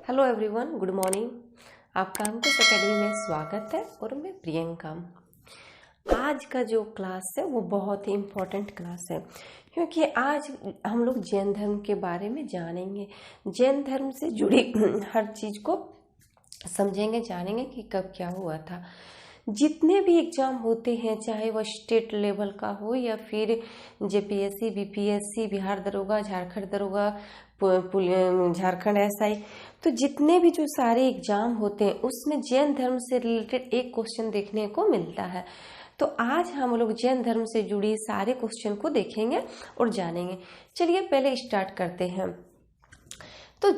Hello everyone, good morning. आपका अंकुश academy में स्वागत है और मैं प्रियंका। आज का जो क्लास है वो बहुत ही इम्पोर्टेंट क्लास है क्योंकि आज हम लोग जैन धर्म के बारे में जानेंगे। जैन धर्म से जुड़ी हर चीज़ को समझेंगे, जानेंगे कि कब क्या हुआ था। जितने भी एग्ज़ाम होते हैं, चाहे वह स्टेट लेवल का हो या फिर जेपीएससी, बीपीएससी, बिहार दरोगा, झारखंड दरोगा, झारखंड एसआई, तो जितने भी जो सारे एग्ज़ाम होते हैं उसमें जैन धर्म से रिलेटेड एक क्वेश्चन देखने को मिलता है। तो आज हम लोग जैन धर्म से जुड़ी सारे क्वेश्चन को देखेंगे और जानेंगे। चलिए पहले स्टार्ट करते हैं। तो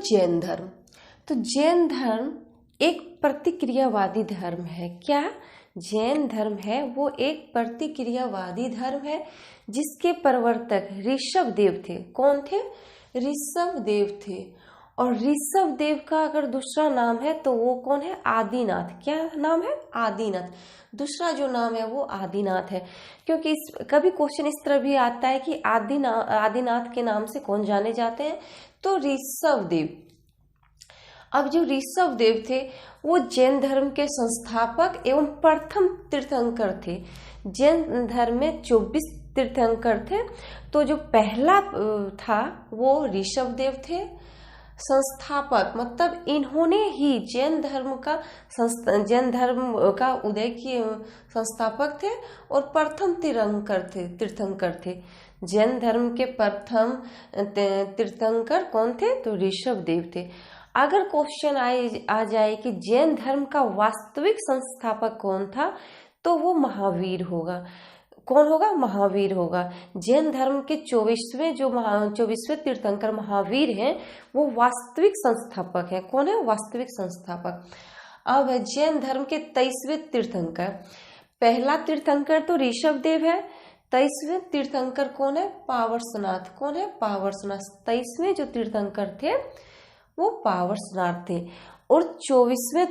जैन धर्म एक प्रतिक्रियावादी धर्म है। क्या जैन धर्म है वो एक प्रतिक्रियावादी धर्म है जिसके प्रवर्तक ऋषभ देव थे। कौन थे? ऋषभ देव थे। और ऋषभ देव का अगर दूसरा नाम है तो वो कौन है? आदिनाथ। क्या नाम है? आदिनाथ। दूसरा जो नाम है वो आदिनाथ है, क्योंकि कभी क्वेश्चन इस तरह भी आता है कि आदिनाथ के नाम से कौन जाने जाते हैं? तो ऋषभ देव। अब जो ऋषभ देव थे वो जैन धर्म के संस्थापक एवं प्रथम तीर्थंकर थे। जैन धर्म में 24 तीर्थंकर थे, तो जो पहला था वो ऋषभ देव थे। संस्थापक मतलब इन्होंने ही जैन धर्म का उदय किए संस्थापक थे और प्रथम तीर्थंकर थे। जैन धर्म के प्रथम तीर्थंकर कौन थे? तो ऋषभ देव थे। अगर क्वेश्चन आ जाए कि जैन धर्म का वास्तविक संस्थापक कौन था, तो वो महावीर होगा। कौन होगा? महावीर होगा। जैन धर्म के 24वें तीर्थंकर महावीर हैं, वो वास्तविक संस्थापक है। कौन है? वास्तविक संस्थापक। अब जैन धर्म के 23वें तीर्थंकर, पहला तीर्थंकर तो ऋषभ देव है। 23वें तीर्थंकर कौन है? पावरसनाथ। कौन है? पावरसनाथ। 23वें जो तीर्थंकर थे वो पावरसनाथ थे। और 24वें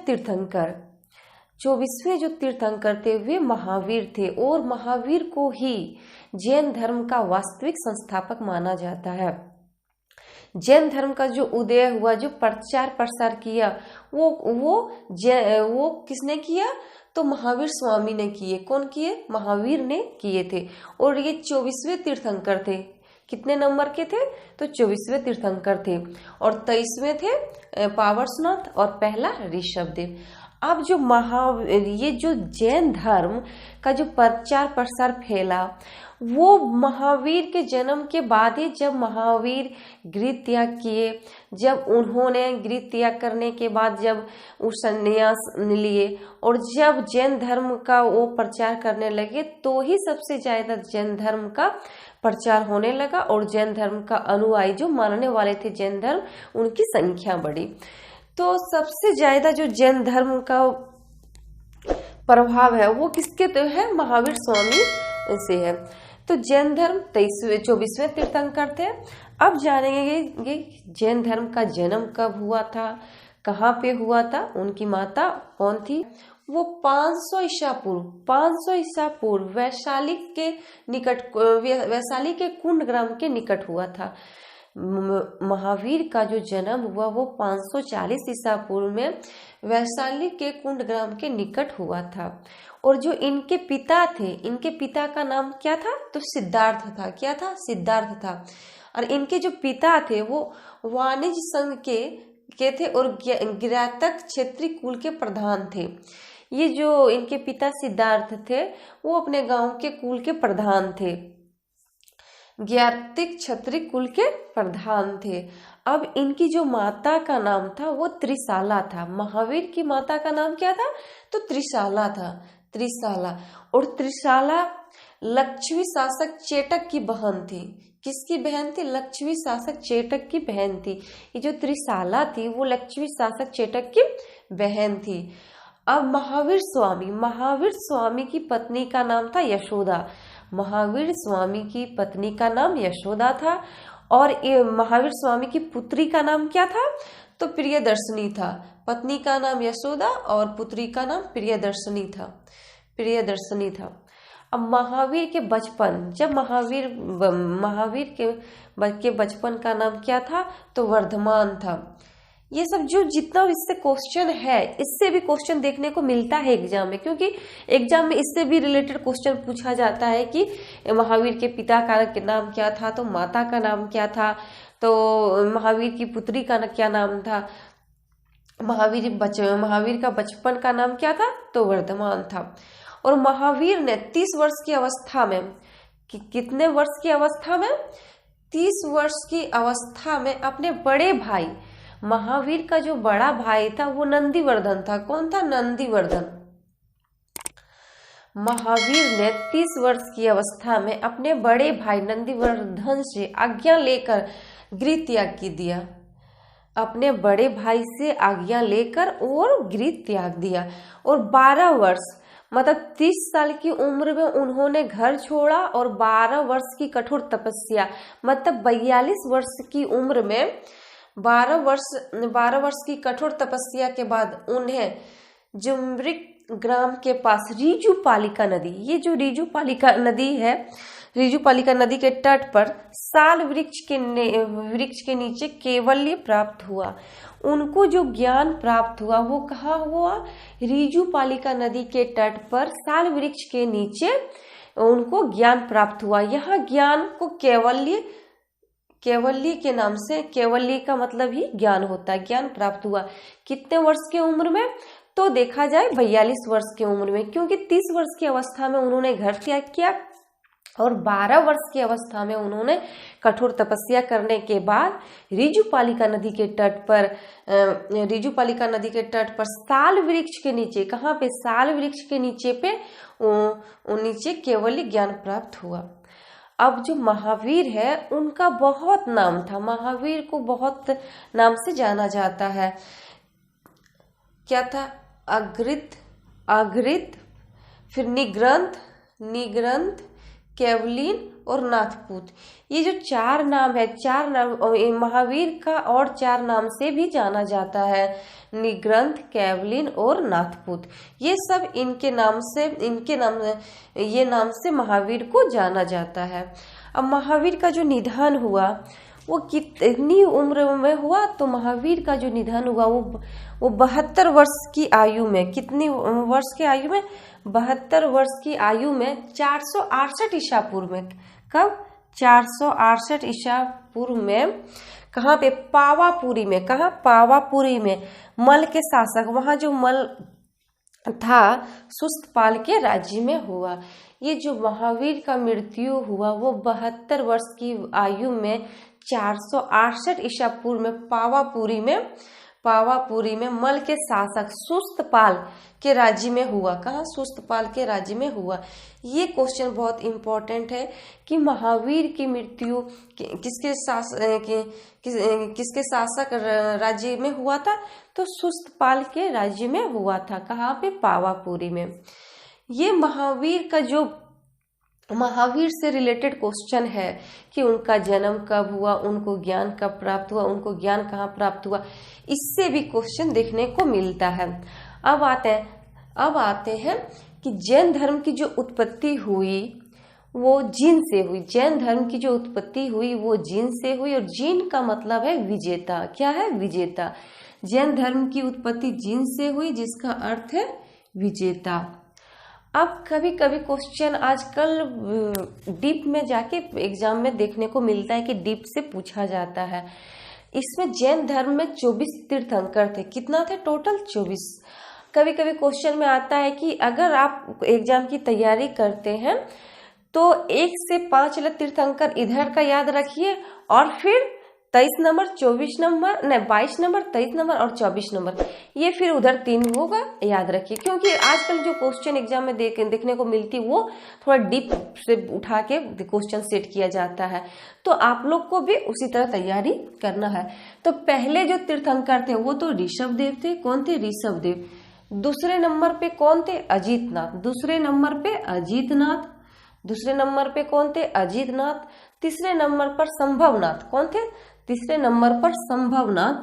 जो तीर्थंकर थे वे महावीर थे, और महावीर को ही जैन धर्म का वास्तविक संस्थापक माना जाता है। जैन धर्म का जो उदय हुआ, जो प्रचार प्रसार किया, वो किसने किया? तो महावीर स्वामी ने किए। कौन किए? महावीर ने किए थे। और ये 24वें तीर्थंकर थे। कितने नंबर के थे? तो 24वें तीर्थंकर थे। और 23वें थे पावरसनाथ और पहला ऋषभ देव। अब ये जो जैन धर्म का जो प्रचार प्रसार फैला, वो महावीर के जन्म के बाद ही, जब महावीर गृह त्याग किए, जब उन्होंने गृह त्याग करने के बाद जब वो संन्यास लिए और जब जैन धर्म का वो प्रचार करने लगे, तो ही सबसे ज्यादा जैन धर्म का प्रचार होने लगा और जैन धर्म का अनुयायी जो मानने वाले थे जैन धर्म, उनकी संख्या बढ़ी। तो सबसे ज्यादा जो जैन धर्म का प्रभाव है वो किसके तो है? महावीर स्वामी से है। तो जैन धर्म 24वें तीर्थंकर थे। अब जानेंगे जैन धर्म का जन्म कब हुआ था, कहाँ पे हुआ था, उनकी माता कौन थी। वो 500 ईसा पूर्व वैशाली के कुंड ग्राम के निकट हुआ था। महावीर का जो जन्म हुआ वो 540 ईसा पूर्व में वैशाली के कुंड ग्राम के निकट हुआ था। और जो इनके पिता थे, इनके पिता का नाम क्या था? तो सिद्धार्थ था। क्या था? सिद्धार्थ था। और इनके जो पिता थे वो वाणिज्य संघ के थे और ज्ञातक क्षेत्रीय कुल के प्रधान थे। ये जो इनके पिता सिद्धार्थ थे वो अपने गांव के कुल के प्रधान थे, ज्ञातिक क्षत्रिय कुल के प्रधान थे। अब इनकी जो माता का नाम था वो त्रिशाला था। महावीर की माता का नाम क्या था? तो त्रिशाला था। त्रिशाला। और त्रिशाला लक्ष्मी शासक चेटक की बहन थी। किसकी बहन थी? लक्ष्मी शासक चेटक की बहन थी। ये जो त्रिशाला थी वो लक्ष्मी शासक चेटक की बहन थी। अब महावीर स्वामी की पत्नी का नाम था यशोदा। महावीर स्वामी की पत्नी का नाम यशोदा था। और महावीर स्वामी की पुत्री का नाम क्या था? तो प्रियदर्शनी था। पत्नी का नाम यशोदा और पुत्री का नाम प्रियदर्शनी था। अब महावीर के बचपन, जब महावीर के बचपन का नाम क्या था? तो वर्धमान था। ये सब जो जितना इससे क्वेश्चन है, इससे भी क्वेश्चन देखने को मिलता है एग्जाम में, क्योंकि एग्जाम में इससे भी रिलेटेड क्वेश्चन पूछा जाता है कि महावीर के पिता का नाम क्या था, तो माता का नाम क्या था, तो महावीर की पुत्री का क्या नाम था, महावीर का बचपन का नाम क्या था, तो वर्धमान था। और महावीर ने 30 वर्ष की अवस्था में, कितने वर्ष की अवस्था में, 30 वर्ष की अवस्था में अपने बड़े भाई, महावीर का जो बड़ा भाई था वो नंदीवर्धन था। कौन था? नंदीवर्धन। महावीर ने 30 वर्ष की अवस्था में अपने बड़े भाई नंदीवर्धन से आज्ञा लेकर गृह त्याग की दिया। अपने बड़े भाई से आज्ञा लेकर और गृह त्याग दिया। और 12 वर्ष मतलब 30 साल की उम्र में उन्होंने घर छोड़ा, और 12 वर्ष की कठोर तपस्या मतलब 42 वर्ष की उम्र में 12 वर्ष की कठोर तपस्या के बाद उन्हें जुम्रिक ग्राम के पास रीजुपालिका नदी, ये जो रीजुपालिका नदी है, रीजुपालिका नदी के तट पर साल वृक्ष के नीचे केवल्य प्राप्त हुआ। उनको जो ज्ञान प्राप्त हुआ वो कहाँ हुआ? रीजुपालिका नदी के तट पर साल वृक्ष के नीचे उनको ज्ञान प्राप्त हुआ। यहाँ ज्ञान को केवल्य के नाम से, केवल्य का मतलब ही ज्ञान होता है, ज्ञान प्राप्त हुआ। कितने वर्ष की उम्र में? तो देखा जाए 42 वर्ष की उम्र में, क्योंकि 30 वर्ष की अवस्था में उन्होंने घर त्याग किया और 12 वर्ष की अवस्था में उन्होंने कठोर तपस्या करने के बाद रीजुपालिका नदी के तट पर साल वृक्ष के नीचे, कहाँ पे? साल वृक्ष के नीचे पे नीचे केवल्य ज्ञान प्राप्त हुआ। अब जो महावीर है उनका बहुत नाम था, महावीर को बहुत नाम से जाना जाता है। क्या था? अग्रित, फिर निग्रंथ, केवलिन और नाथपूत। ये जो 4 नाम है, 4 नाम महावीर का और 4 नाम से भी जाना जाता है, निग्रंथ, केवलिन और नाथपूत। ये सब ये नाम से महावीर को जाना जाता है। अब महावीर का जो निधन हुआ वो कितनी उम्र में हुआ? तो महावीर का जो निधन हुआ वो 72 वर्ष की आयु में, कितनी वर्ष की आयु में? 72 वर्ष की आयु में 468 ईसा पूर्व में। कब? 468 ईसा पूर्व में। कहाँ पे? पावापुरी में। कहाँ? पावापुरी में। मल के शासक, वहां जो मल था सुस्तपाल के राज्य में हुआ। ये जो महावीर का मृत्यु हुआ वो 72 वर्ष की आयु में 468 ईसा पूर्व में पावापुरी में मल के शासक सुस्तपाल के राज्य में हुआ। कहाँ? सुस्तपाल के राज्य में हुआ। ये क्वेश्चन बहुत इंपॉर्टेंट है कि महावीर की मृत्यु किसके शासक राज्य में हुआ था? तो सुस्तपाल के राज्य में हुआ था। कहाँ पे? पावापुरी में। ये महावीर से रिलेटेड क्वेश्चन है कि उनका जन्म कब हुआ, उनको ज्ञान कब प्राप्त हुआ, उनको ज्ञान कहाँ प्राप्त हुआ, इससे भी क्वेश्चन देखने को मिलता है। अब आते हैं कि जैन धर्म की जो उत्पत्ति हुई वो जीन से हुई। जैन धर्म की जो उत्पत्ति हुई वो जीन से हुई, और जीन का मतलब है विजेता। क्या है? विजेता। जैन धर्म की उत्पत्ति जीन से हुई, जिसका अर्थ है विजेता। अब कभी कभी क्वेश्चन आजकल डीप में जाके एग्जाम में देखने को मिलता है कि डीप से पूछा जाता है। इसमें जैन धर्म में 24 तीर्थंकर थे। कितना थे? टोटल 24। कभी कभी क्वेश्चन में आता है कि अगर आप एग्जाम की तैयारी करते हैं तो 1 से 5 तीर्थंकर इधर का याद रखिए, और फिर 23 नंबर, 24 नंबर, नहीं 22 नंबर, 23 नंबर और 24 नंबर, ये फिर उधर 3 होगा, याद रखिए। क्योंकि आजकल जो क्वेश्चन एग्जाम में देखने को मिलती वो थोड़ा डीप से उठा के क्वेश्चन सेट किया जाता है, तो आप लोग को भी उसी तरह तैयारी करना है। तो पहले जो तीर्थंकर थे वो तो ऋषभदेव थे। कौन थे? ऋषभदेव। दूसरे नंबर पे कौन थे? अजीतनाथ। दूसरे नंबर पे अजीतनाथ। दूसरे नंबर पे कौन थे? अजीतनाथ। तीसरे नंबर पर संभवनाथ। कौन थे? तीसरे नंबर पर संभवनाथ।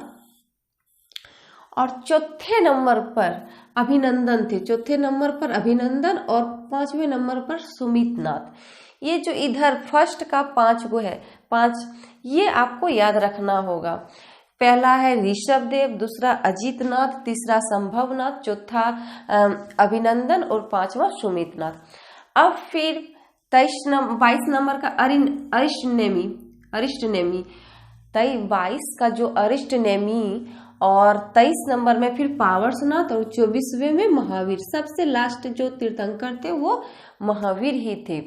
और चौथे नंबर पर अभिनंदन थे। चौथे नंबर पर अभिनंदन और 5वें नंबर पर सुमितनाथ। ये जो इधर फर्स्ट का 5 गो है, 5, ये आपको याद रखना होगा। पहला है ऋषभदेव, दूसरा अजीतनाथ, तीसरा संभवनाथ, चौथा अभिनंदन और पांचवा सुमितनाथ। अब फिर 22 नंबर का अरिष्टनेमी 22 का जो अरिष्टनेमी और 23 नंबर में फिर पार्श्वनाथ और 24वें में महावीर। सबसे लास्ट जो तीर्थंकर थे वो महावीर ही थे।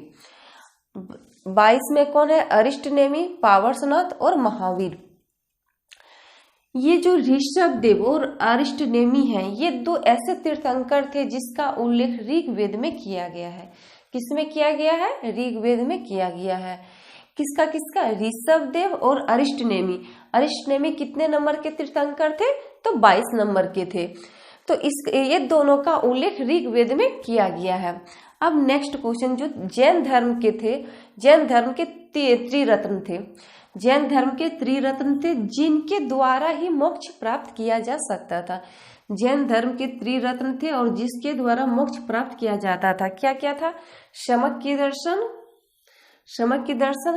22 में कौन है? अरिष्टनेमी, पार्श्वनाथ और महावीर। ये जो ऋषभदेव और अरिष्टनेमी हैं, ये दो ऐसे तीर्थंकर थे जिसका उल्लेख ऋग्वेद में किया गया है। किसमें किया गया है? ऋग्वेद में किया गया है। किसका? ऋषभदेव और अरिष्टनेमी। अरिष्टनेमी कितने नंबर के तीर्थंकर थे? तो 22 नंबर के थे। तो ये दोनों का उल्लेख ऋग्वेद में किया गया है। अब नेक्स्ट क्वेश्चन, जो जैन धर्म के थे, जैन धर्म के त्रिरत्न थे, जैन धर्म के त्रिरत्न थे जिनके द्वारा ही मोक्ष प्राप्त किया जा सकता था। जैन धर्म के त्रिरत्न थे और जिसके द्वारा मोक्ष प्राप्त किया जाता था। क्या क्या था? समक्य दर्शन,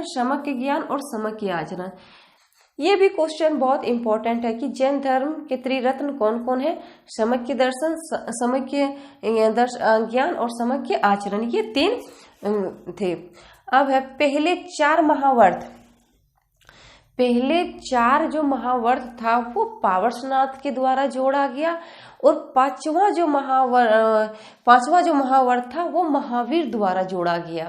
समक्य ज्ञान और समक्य आचरण। ये भी क्वेश्चन बहुत इंपॉर्टेंट है कि जैन धर्म के त्रिरत्न कौन कौन है? समक्य दर्शन, समक्य ज्ञान और समक्य आचरण, ये 3 थे। अब है पहले 4 महावर्त। पहले 4 जो महावर्त था वो पार्श्वनाथ के द्वारा जोड़ा गया और पांचवा जो महावर्त था वो महावीर द्वारा जोड़ा गया।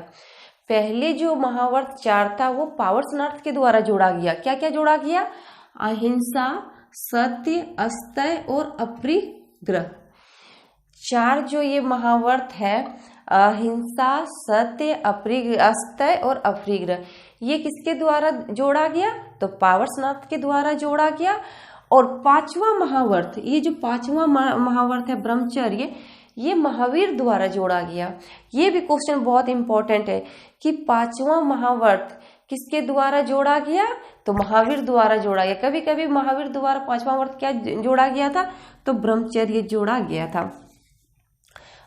पहले जो महावर्त 4 था वो पार्श्वनाथ के द्वारा जोड़ा गया। क्या क्या जोड़ा गया? अहिंसा, सत्य, अस्तेय और अपरिग्रह। 4 जो ये महावर्त है, अहिंसा, सत्य, अस्तेय और अपरिग्रह, ये किसके द्वारा जोड़ा गया? तो पार्श्वनाथ के द्वारा जोड़ा गया। और 5वां महावर्त, ये जो 5वां महावर्त है ब्रह्मचर्य, ये महावीर द्वारा जोड़ा गया। ये भी क्वेश्चन बहुत इंपॉर्टेंट है कि 5वां महावर्त किसके द्वारा जोड़ा गया? तो महावीर द्वारा जोड़ा गया। कभी कभी महावीर द्वारा 5वां वर्त क्या जोड़ा गया था? तो ब्रह्मचर्य जोड़ा गया था।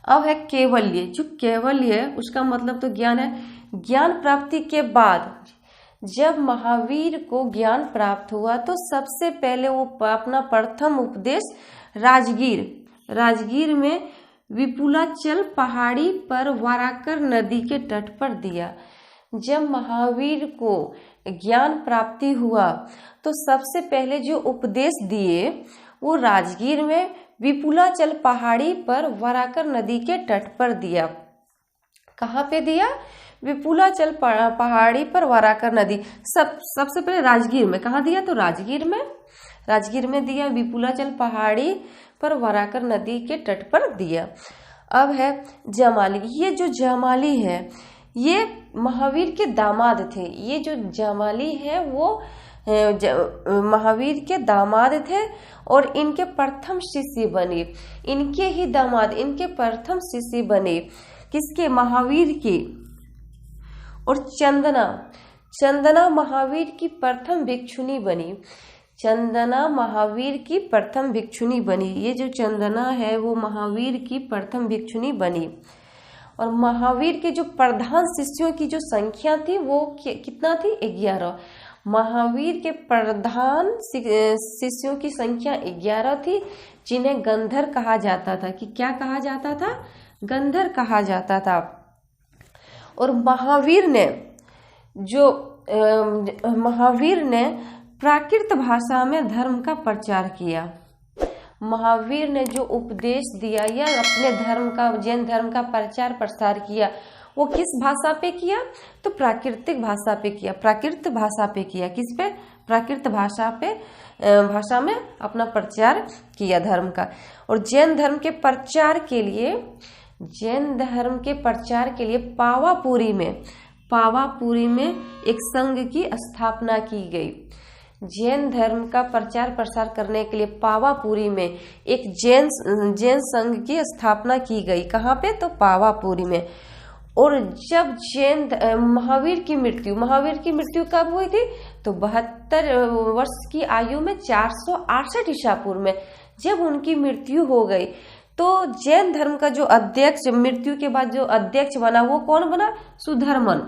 अब है कैवल्य। जो कैवल्य है उसका मतलब तो ज्ञान है। ज्ञान प्राप्ति के बाद जब महावीर को ज्ञान प्राप्त हुआ तो सबसे पहले वो अपना प्रथम उपदेश राजगीर में विपुलाचल पहाड़ी पर वाराकर नदी के तट पर दिया। जब महावीर को ज्ञान प्राप्ति हुआ तो सबसे पहले जो उपदेश दिए वो राजगीर में विपुलाचल पहाड़ी पर वाराकर नदी के तट पर दिया। कहाँ पे दिया? विपुलाचल पहाड़ी पर वाराकर नदी। सबसे पहले राजगीर में। कहाँ दिया? तो राजगीर में दिया। विपुलाचल पहाड़ी पर वाराकर नदी के तट पर दिया। अब है जमाली। ये जो जमाली है ये महावीर के दामाद थे। ये जो जमाली है वो महावीर के दामाद थे और इनके प्रथम शिष्य बने। इनके ही दामाद इनके प्रथम शिष्य बने। किसके? महावीर के। और चंदना महावीर की प्रथम भिक्षुणी बनी। चंदना महावीर की प्रथम भिक्षुणी बनी। ये जो चंदना है वो महावीर की प्रथम भिक्षुणी बनी। और महावीर के जो प्रधान शिष्यों की जो संख्या थी वो कितना थी? 11। महावीर के प्रधान शिष्यों की संख्या 11 थी, जिन्हें गंधर कहा जाता था। कि क्या कहा जाता था? गंधर कहा जाता था। और महावीर ने प्राकृत भाषा में धर्म का प्रचार किया। महावीर ने जो उपदेश दिया या अपने धर्म का, जैन धर्म का प्रचार प्रसार किया, वो किस भाषा पे किया? तो प्राकृतिक भाषा पे किया। प्राकृत भाषा पे किया। किस पे? प्राकृत भाषा में अपना प्रचार किया धर्म का। और जैन धर्म के प्रचार के लिए पावापुरी में एक संघ की स्थापना की गई। जैन धर्म का प्रचार प्रसार करने के लिए पावापुरी में एक जैन संघ की स्थापना की गई। कहाँ पे? तो पावापुरी में। और जब महावीर की मृत्यु कब हुई थी? तो 72 वर्ष की आयु में 468 ईसा पूर्व में जब उनकी मृत्यु हो गई तो जैन धर्म का जो अध्यक्ष, मृत्यु के बाद जो अध्यक्ष बना वो कौन बना? सुधर्मन।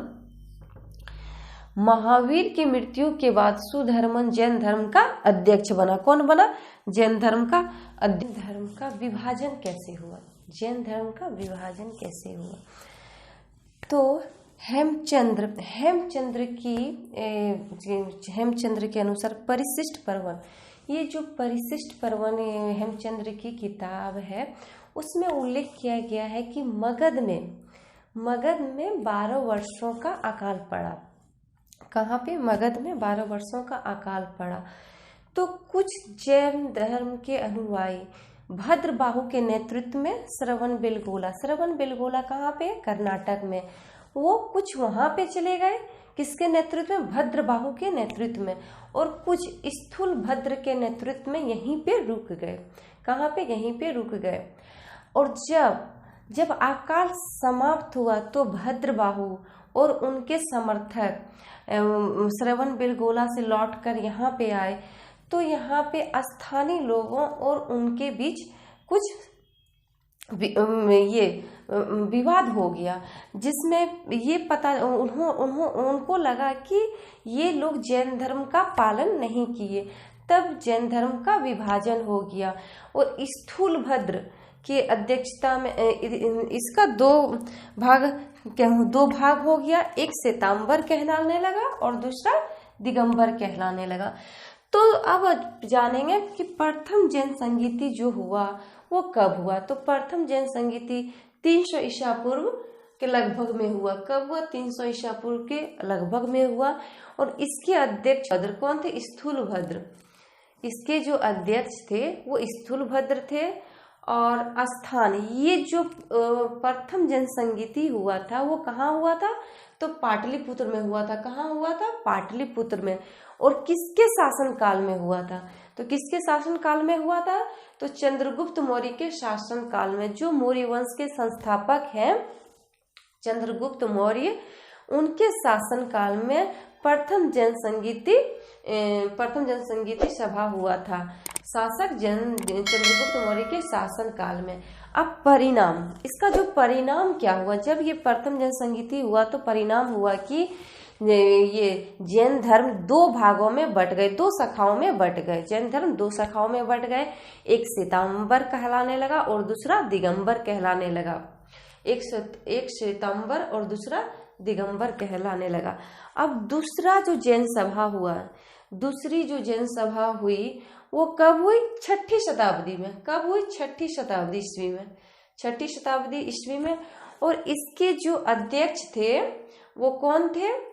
महावीर की मृत्यु के बाद सुधर्मन जैन धर्म का अध्यक्ष बना। कौन बना? जैन धर्म का अध्यक्ष। धर्म का विभाजन कैसे हुआ? जैन धर्म का विभाजन कैसे हुआ? तो हेमचंद्र के अनुसार परिशिष्ट पर्वन, ये जो परिशिष्ट पर्वन हेमचंद्र की किताब है उसमें उल्लेख किया गया है कि मगध में 12 वर्षों का अकाल पड़ा। कहाँ पे? मगध में 12 वर्षों का अकाल पड़ा। तो कुछ जैन धर्म के अनुयायी भद्रबाहु के नेतृत्व में श्रवणबेलगोला कहाँ पे? कर्नाटक में। वो कुछ वहां पे चले गए, किसके नेतृत्व में? भद्रबाहु के नेतृत्व में। और कुछ स्थूलभद्र के नेतृत्व में यहीं पे रुक गए। कहाँ पे? यहीं पे रुक गए। और जब अकाल समाप्त हुआ तो भद्रबाहु और उनके समर्थक श्रवणबेलगोला से लौटकर यहाँ पे आए। तो यहाँ पे स्थानीय लोगों और उनके बीच कुछ ये विवाद हो गया, जिसमें ये पता उनको लगा कि ये लोग जैन धर्म का पालन नहीं किए। तब जैन धर्म का विभाजन हो गया और स्थूलभद्र की अध्यक्षता में इसका दो भाग हो गया। एक श्वेतांबर कहलाने लगा और दूसरा दिगंबर कहलाने लगा। तो अब जानेंगे कि प्रथम जैन संगीति जो हुआ वो कब हुआ। तो प्रथम जैन संगीति 300 ईसा पूर्व के लगभग में हुआ। कब हुआ? 300 ईसा पूर्व के लगभग में हुआ। और इसके अध्यक्ष भद्र कौन थे? स्थूलभद्र। इसके जो अध्यक्ष थे वो स्थूलभद्र थे। और स्थान, ये जो प्रथम जैन संगीति हुआ था वो कहाँ हुआ था? तो पाटलिपुत्र में हुआ था। कहाँ हुआ था? पाटलिपुत्र में। और किसके शासन काल में हुआ था? तो किसके शासन काल में हुआ था? तो चंद्रगुप्त मौर्य के शासन काल में। जो मौर्य वंश के संस्थापक हैं चंद्रगुप्त मौर्य, उनके शासन काल में प्रथम जैन संगीति सभा हुआ था। शासक चंद्रगुप्त मौर्य के शासन काल में। अब परिणाम, इसका जो परिणाम क्या हुआ? जब ये प्रथम जैन संगीति हुआ तो परिणाम हुआ कि ये जैन धर्म 2 भागों में बट गए, 2 शाखाओं में बट गए। जैन धर्म 2 शाखाओं में बट गए। एक श्वेतांबर कहलाने लगा और दूसरा दिगंबर कहलाने लगा। एक श्वेतांबर और दूसरा दिगंबर कहलाने लगा। अब दूसरी जो जैन सभा हुई वो कब हुई? 6ठी शताब्दी में। कब हुई? 6ठी शताब्दी ईस्वी में। 6ठी शताब्दी ईस्वी में। और इसके जो अध्यक्ष थे वो कौन थे?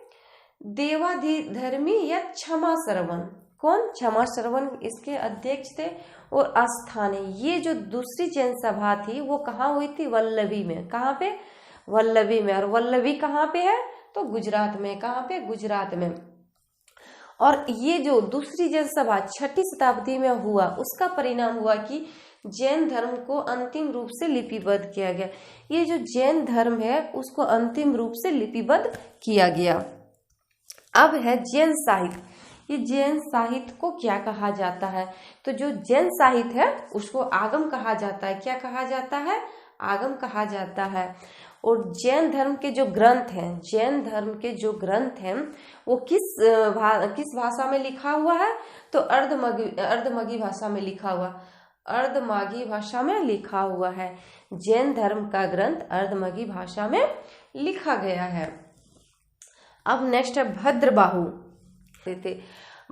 देवाधिधर्मी या क्षमा श्रवण। कौन? क्षमा श्रवण इसके अध्यक्ष थे। और स्थानीय, ये जो दूसरी जैन सभा थी वो कहाँ हुई थी? वल्लभी में। कहाँ पे? वल्लभी में। और वल्लभी कहाँ पे है? तो गुजरात में। कहाँ पे? गुजरात में। और ये जो दूसरी जैन सभा 6ठी शताब्दी में हुआ उसका परिणाम हुआ कि जैन धर्म को अंतिम रूप से लिपिबद्ध किया गया। ये जो जैन धर्म है उसको अंतिम रूप से लिपिबद्ध किया गया। अब है जैन साहित्य। ये जैन साहित्य को क्या कहा जाता है? तो जो जैन साहित्य है उसको आगम कहा जाता है। क्या कहा जाता है? आगम कहा जाता है। और जैन धर्म के जो ग्रंथ हैं, वो किस भाषा में लिखा हुआ है? तो अर्धमागी भाषा में लिखा हुआ। अर्धमागी भाषा में लिखा हुआ है। जैन धर्म का ग्रंथ अर्धमागी भाषा में लिखा गया है। अब नेक्स्ट है भद्रबाहु।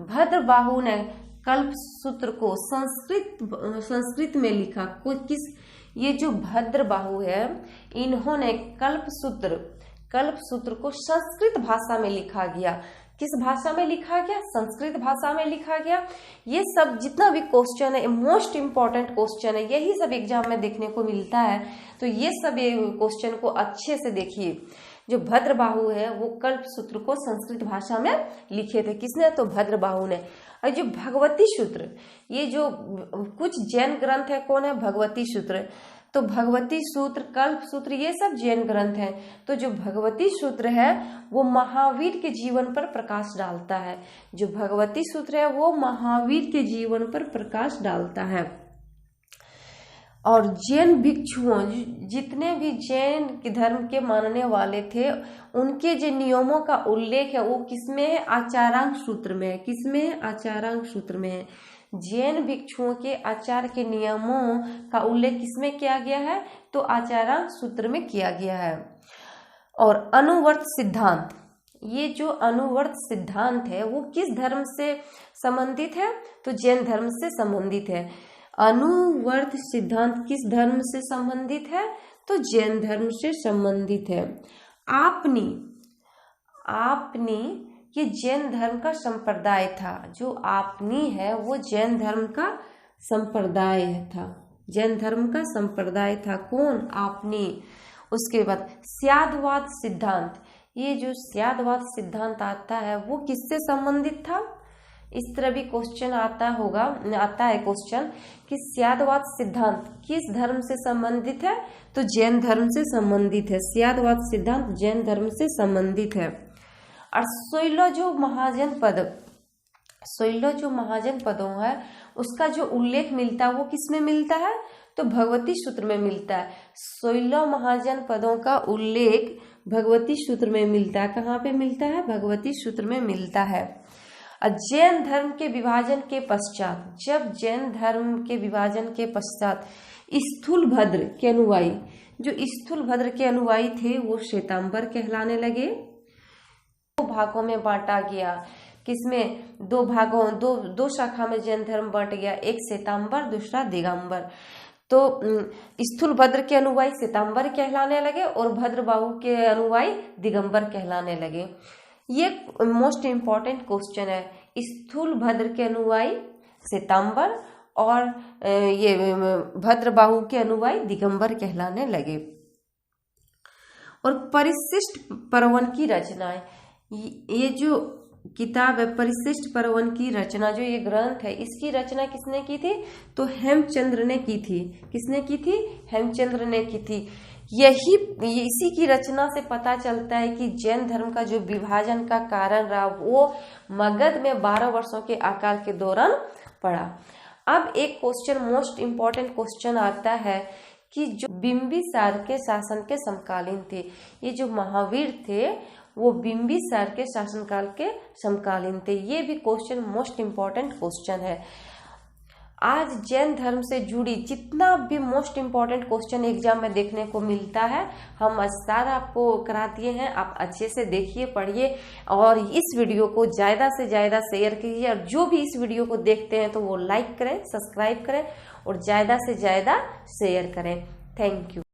भद्रबाहु ने कल्पसूत्र को संस्कृत में लिखा। ये जो भद्रबाहु है इन्होंने कल्पसूत्र को संस्कृत भाषा में लिखा गया। किस भाषा में लिखा गया? संस्कृत भाषा में लिखा गया। ये सब जितना भी क्वेश्चन है, मोस्ट इम्पोर्टेंट क्वेश्चन है, यही सब एग्जाम में देखने को मिलता है। तो ये सब क्वेश्चन को अच्छे से देखिए। जो भद्रबाहु है वो कल्पसूत्र को संस्कृत भाषा में लिखे थे। किसने? तो भद्रबाहु ने। और जो भगवती सूत्र, ये जो कुछ जैन ग्रंथ है, कौन है? भगवती सूत्र। तो भगवती सूत्र, कल्प सूत्र, ये सब जैन ग्रंथ हैं। तो जो भगवती सूत्र है वो महावीर के जीवन पर प्रकाश डालता है। जो भगवती सूत्र है वो महावीर के जीवन पर प्रकाश डालता है। और जैन भिक्षुओं, जितने भी जैन के धर्म के मानने वाले थे, उनके जो नियमों का उल्लेख है वो किसमें है? आचारांक सूत्र में है। किसमें है? आचारांक सूत्र में है। जैन भिक्षुओं के आचार के नियमों का उल्लेख किसमें किया गया है? तो आचारांक सूत्र में किया गया है। और अनुवर्त सिद्धांत, ये जो अनुवर्त सिद्धांत है वो किस धर्म से संबंधित है? तो जैन धर्म से संबंधित है। अनुवर्त सिद्धांत किस धर्म से संबंधित है? तो जैन धर्म से संबंधित है। आपनी ये जैन धर्म का संप्रदाय था। जो आपनी है वो जैन धर्म का संप्रदाय था। जैन धर्म का संप्रदाय था। कौन? आपनी। उसके बाद स्यादवाद सिद्धांत, ये जो स्यादवाद सिद्धांत आता है वो किससे संबंधित था? इस तरह भी क्वेश्चन आता है क्वेश्चन कि स्यादवाद सिद्धांत किस धर्म से संबंधित है? तो जैन धर्म से संबंधित है। स्यादवाद सिद्धांत जैन धर्म से संबंधित है। और 16 जो महाजन पदों है उसका जो उल्लेख मिलता है वो किसमें मिलता है? तो भगवती सूत्र में मिलता है। 16 महाजन पदों का उल्लेख भगवती सूत्र में मिलता है। कहाँ पे मिलता है? भगवती सूत्र में मिलता है। जैन धर्म के विभाजन के पश्चात, जब जैन धर्म के विभाजन के पश्चात स्थूलभद्र के अनुयायी, जो स्थूलभद्र के अनुयायी थे वो श्वेतांबर कहलाने लगे। दो भागों में बांटा गया। किसमें? दो शाखा में जैन धर्म बांट गया। एक श्वेतांबर, दूसरा दिगंबर। तो स्थूलभद्र के अनुयायी श्वेतांबर कहलाने लगे और भद्रबाहु के अनुयायी दिगंबर कहलाने लगे। ये मोस्ट इम्पॉर्टेंट क्वेश्चन है। स्थूलभद्र के अनुयायी श्वेतांबर और ये भद्रबाहु के अनुयायी दिगंबर कहलाने लगे। और परिशिष्ट पर्वन की रचनाएं, ये जो किताब है परिशिष्ट पर्वन की रचना, जो ये ग्रंथ है इसकी रचना किसने की थी? तो हेमचंद्र ने की थी। किसने की थी? हेमचंद्र ने की थी। इसी की रचना से पता चलता है कि जैन धर्म का जो विभाजन का कारण रहा वो मगध में 12 वर्षों के अकाल के दौरान पड़ा। अब एक क्वेश्चन, मोस्ट इम्पॉर्टेंट क्वेश्चन आता है कि जो बिंबिसार के शासन के समकालीन थे, ये जो महावीर थे वो बिंबिसार के शासनकाल के समकालीन थे। ये भी क्वेश्चन मोस्ट इम्पॉर्टेंट क्वेश्चन है। आज जैन धर्म से जुड़ी जितना भी मोस्ट इम्पॉर्टेंट क्वेश्चन एग्जाम में देखने को मिलता है हम सारा आपको करा दिए हैं। आप अच्छे से देखिए, पढ़िए और इस वीडियो को ज़्यादा से ज़्यादा शेयर कीजिए। और जो भी इस वीडियो को देखते हैं तो वो लाइक करें, सब्सक्राइब करें और ज़्यादा से ज़्यादा शेयर करें। Thank you.